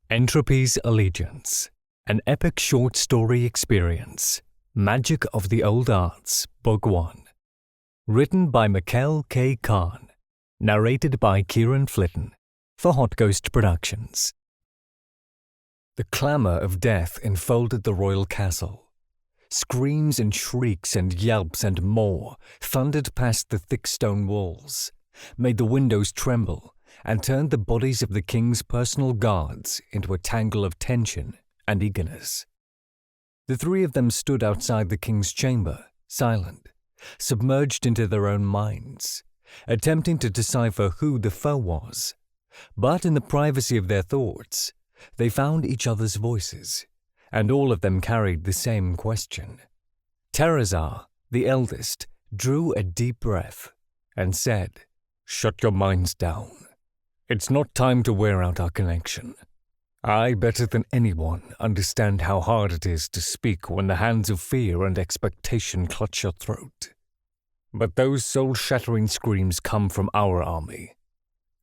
Entropy's Allegiance, an epic short story experience. Magic of the Old Arts, Book 1. Written by Mikkell K. Narrated by Kieran Flitton for Hot Ghost Productions. The clamour of death enfolded the royal castle. Screams and shrieks and yelps and more thundered past the thick stone walls, made the windows tremble, and turned the bodies of the king's personal guards into a tangle of tension and eagerness. The three of them stood outside the king's chamber, silent, submerged into their own minds, attempting to decipher who the foe was. But in the privacy of their thoughts, they found each other's voices, and all of them carried the same question. Terrazar, the eldest, drew a deep breath and said, "Shut your minds down. It's not time to wear out our connection. I, better than anyone, understand how hard it is to speak when the hands of fear and expectation clutch your throat. But those soul-shattering screams come from our army.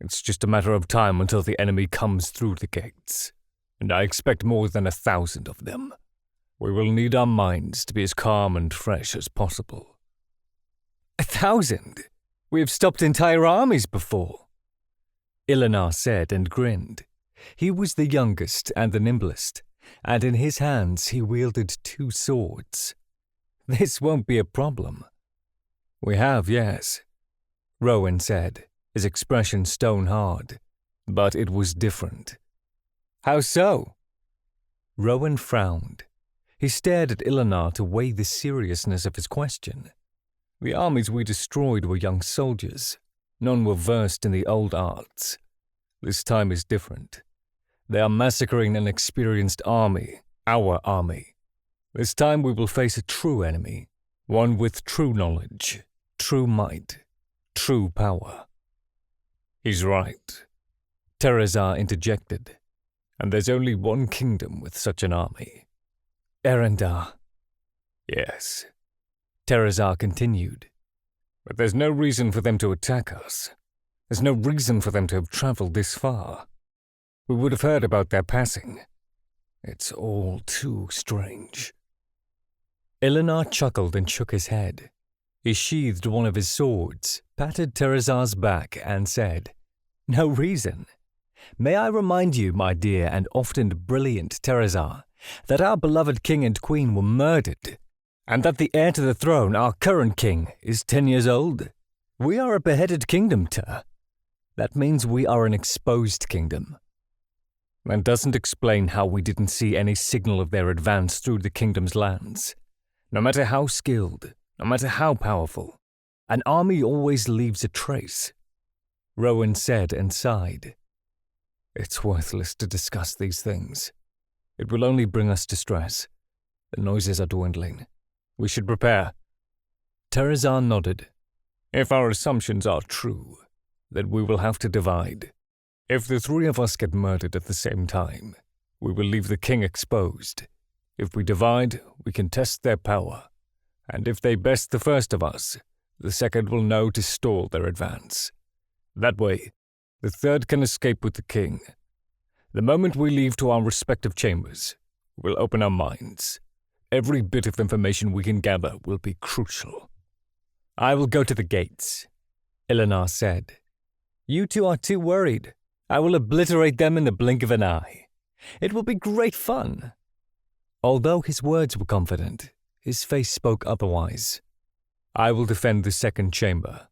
It's just a matter of time until the enemy comes through the gates, and I expect more than 1,000 of them. We will need our minds to be as calm and fresh as possible." 1,000? We have stopped entire armies before, Ilanar said and grinned. He was the youngest and the nimblest, and in his hands he wielded 2 swords. "This won't be a problem." "We have, yes," Rowan said, his expression stone-hard, but it was different. "How so?" Rowan frowned. He stared at Ilanar to weigh the seriousness of his question. The armies we destroyed were young soldiers. None were versed in the old arts. This time is different. They are massacring an experienced army, our army. This time we will face a true enemy, one with true knowledge, true might, true power." "He's right," Terrazar interjected. "And there's only one kingdom with such an army." "Erendar." "Yes," Terrazar continued. "But there's no reason for them to attack us. There's no reason for them to have travelled this far. We would have heard about their passing. It's all too strange." Ilanar chuckled and shook his head. He sheathed one of his swords, patted Terrazar's back, and said, "No reason. May I remind you, my dear and often brilliant Terrazar, that our beloved king and queen were murdered, and that the heir to the throne, our current king, is 10 years old. We are a beheaded kingdom, Ter. That means we are an exposed kingdom." "That doesn't explain how we didn't see any signal of their advance through the kingdom's lands. No matter how skilled, no matter how powerful, an army always leaves a trace," Rowan said and sighed. "It's worthless to discuss these things. It will only bring us distress. The noises are dwindling. We should prepare." Terrazar nodded. "If our assumptions are true, then we will have to divide. If the 3 of us get murdered at the same time, we will leave the king exposed. If we divide, we can test their power. And if they best the first of us, the second will know to stall their advance. That way, the third can escape with the king. The moment we leave to our respective chambers, we'll open our minds. Every bit of information we can gather will be crucial." "I will go to the gates," Ilanar said. "You two are too worried. I will obliterate them in the blink of an eye. It will be great fun." Although his words were confident, his face spoke otherwise. "I will defend the second chamber,"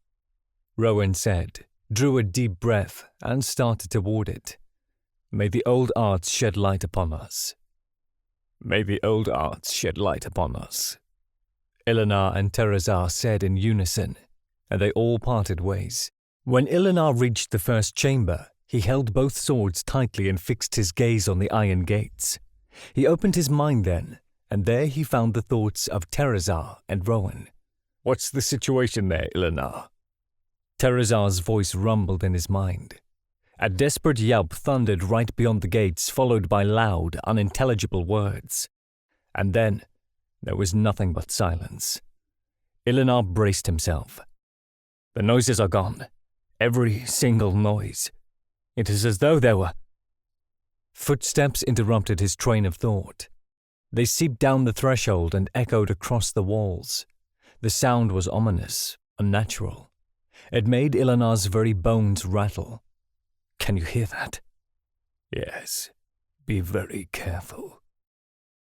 Rowan said, drew a deep breath, and started toward it. "May the old arts shed light upon us." "May the old arts shed light upon us," Ilanar and Terrazar said in unison, and they all parted ways. When Ilanar reached the first chamber, he held both swords tightly and fixed his gaze on the iron gates. He opened his mind then, and there he found the thoughts of Terrazar and Rowan. "What's the situation there, Ilanar?" Terrazar's voice rumbled in his mind. A desperate yelp thundered right beyond the gates, followed by loud, unintelligible words. And then there was nothing but silence. Ilanar braced himself. "The noises are gone. Every single noise. It is as though there were..." Footsteps interrupted his train of thought. They seeped down the threshold and echoed across the walls. The sound was ominous, unnatural. It made Ilanar's very bones rattle. "Can you hear that?" "Yes. Be very careful."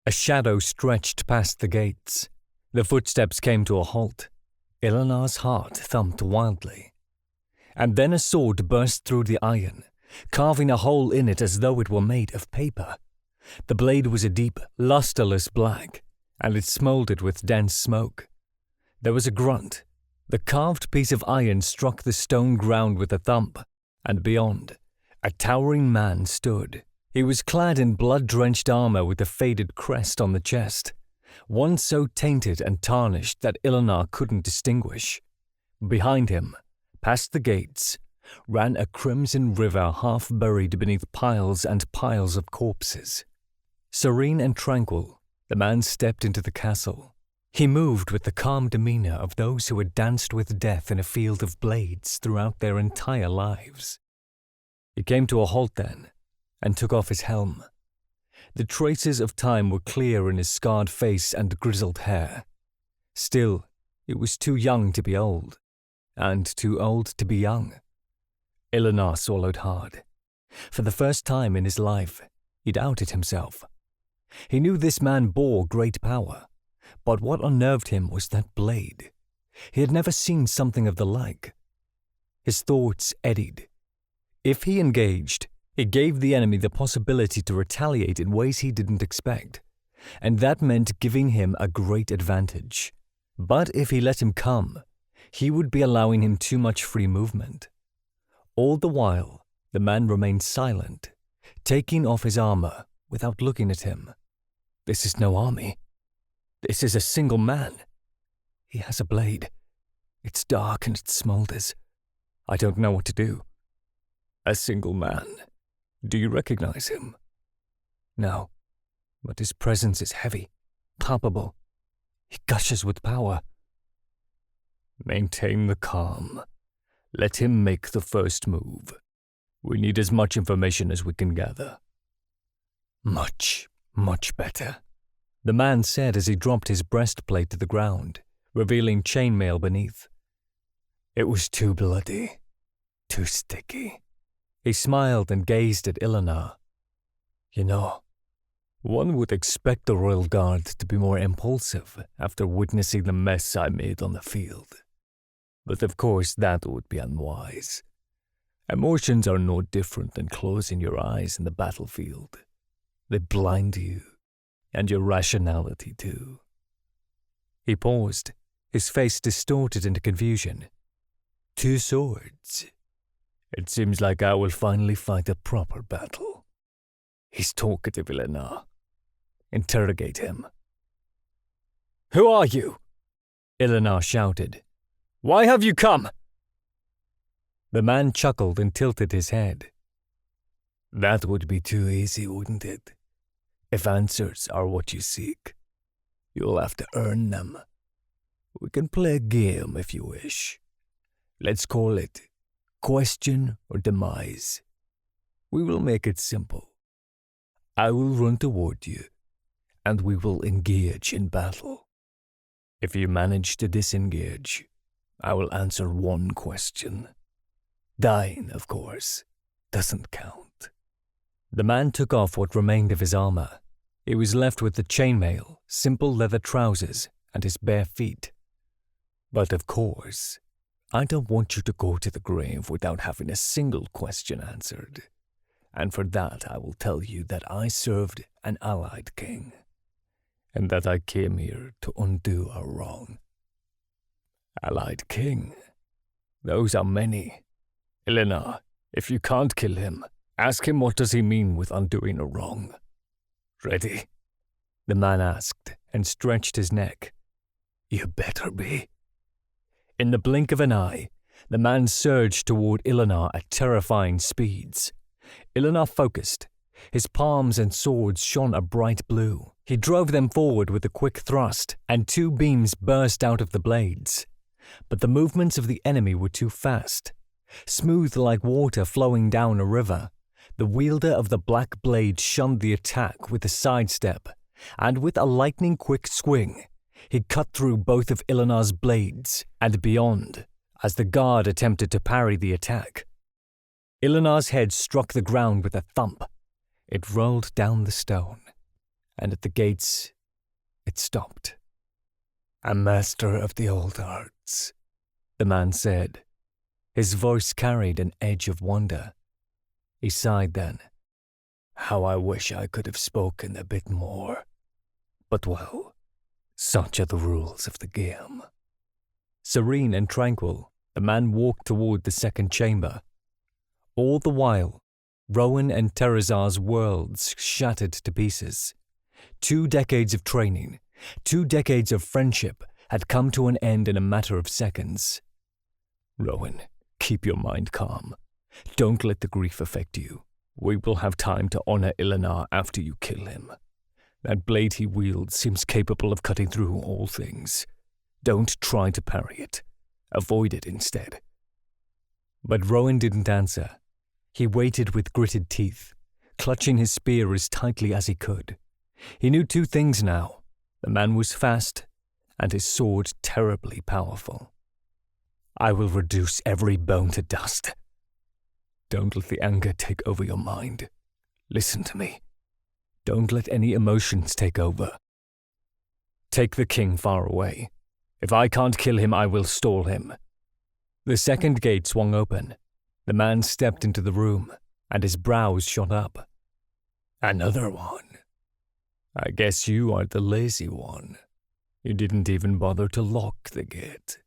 A shadow stretched past the gates. The footsteps came to a halt. Ilanar's heart thumped wildly. And then a sword burst through the iron, carving a hole in it as though it were made of paper. The blade was a deep, lusterless black, and it smoldered with dense smoke. There was a grunt. The carved piece of iron struck the stone ground with a thump, and beyond, a towering man stood. He was clad in blood-drenched armor with a faded crest on the chest, one so tainted and tarnished that Ilanar couldn't distinguish. Behind him, past the gates, ran a crimson river half buried beneath piles and piles of corpses. Serene and tranquil, the man stepped into the castle. He moved with the calm demeanor of those who had danced with death in a field of blades throughout their entire lives. He came to a halt then, and took off his helm. The traces of time were clear in his scarred face and grizzled hair. Still, he was too young to be old, and too old to be young. Ilanar swallowed hard. For the first time in his life, he doubted himself. He knew this man bore great power, but what unnerved him was that blade. He had never seen something of the like. His thoughts eddied. If he engaged, it gave the enemy the possibility to retaliate in ways he didn't expect, and that meant giving him a great advantage. But if he let him come, he would be allowing him too much free movement. All the while, the man remained silent, taking off his armor without looking at him. This is no army. This is a single man. He has a blade. It's dark and it smolders. I don't know what to do. A single man. Do you recognize him? No, but his presence is heavy, palpable. He gushes with power. Maintain the calm. Let him make the first move. We need as much information as we can gather. Much better, the man said as he dropped his breastplate to the ground, revealing chainmail beneath. It was too bloody, too sticky. He smiled and gazed at Ilanar. You know, one would expect the Royal Guard to be more impulsive after witnessing the mess I made on the field. But of course that would be unwise. Emotions are no different than closing your eyes in the battlefield. They blind you, and your rationality too. He paused, his face distorted into confusion. 2 swords. It seems like I will finally fight a proper battle. He's talkative, Ilanar. Interrogate him. Who are you? Ilanar shouted. Why have you come? The man chuckled and tilted his head. That would be too easy, wouldn't it? If answers are what you seek, you'll have to earn them. We can play a game if you wish. Let's call it question or demise. We will make it simple. I will run toward you, and we will engage in battle. If you manage to disengage, I will answer 1 question. Dying, of course, doesn't count. The man took off what remained of his armor. He was left with the chainmail, simple leather trousers, and his bare feet. But of course, I don't want you to go to the grave without having a single question answered. And for that I will tell you that I served an allied king, and that I came here to undo a wrong. Allied king? Those are many. Ilanar, if you can't kill him, ask him what does he mean with undoing a wrong. Ready? The man asked and stretched his neck. You better be. In the blink of an eye, the man surged toward Ilanar at terrifying speeds. Ilanar focused. His palms and swords shone a bright blue. He drove them forward with a quick thrust, and 2 beams burst out of the blades. But the movements of the enemy were too fast. Smooth like water flowing down a river, The wielder of the black blade shunned the attack with a sidestep, and with a lightning-quick swing, he cut through both of Ilanar's blades and beyond as the guard attempted to parry the attack. Ilanar's head struck the ground with a thump. It rolled down the stone, and at the gates it stopped. "A master of the old arts," the man said. His voice carried an edge of wonder. He sighed then. "How I wish I could have spoken a bit more. But well, such are the rules of the game." Serene and tranquil, the man walked toward the second chamber. All the while, Rowan and Terazar's worlds shattered to pieces. 2 decades of training, 2 decades of friendship had come to an end in a matter of seconds. "Rowan, keep your mind calm. Don't let the grief affect you. We will have time to honor Ilanar after you kill him. That blade he wields seems capable of cutting through all things. Don't try to parry it. Avoid it instead." But Rowan didn't answer. He waited with gritted teeth, clutching his spear as tightly as he could. He knew 2 things now. The man was fast, and his sword terribly powerful. "I will reduce every bone to dust." "Don't let the anger take over your mind. Listen to me. Don't let any emotions take over. Take the king far away. If I can't kill him, I will stall him." The second gate swung open. The man stepped into the room, and his brows shot up. "Another one. I guess you are the lazy one. You didn't even bother to lock the gate."